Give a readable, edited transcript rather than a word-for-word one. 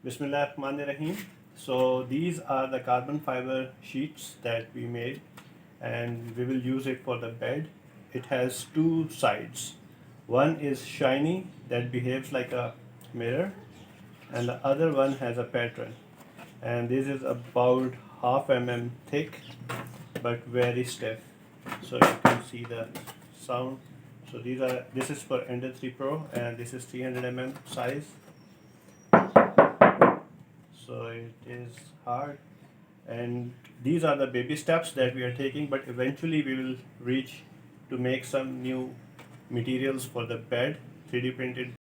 Bismillahirrahmanirrahim. So these are the carbon fiber sheets that we made, and we will use it for the bed. It has two sides. One is shiny that behaves like a mirror, and the other one has a pattern. And this is about half mm thick but very stiff. So you can see the sound. So this is for Ender 3 Pro, and this is 300 size. So it is hard, and these are the baby steps that we are taking, but eventually we will reach to make some new materials for the bed, 3D printed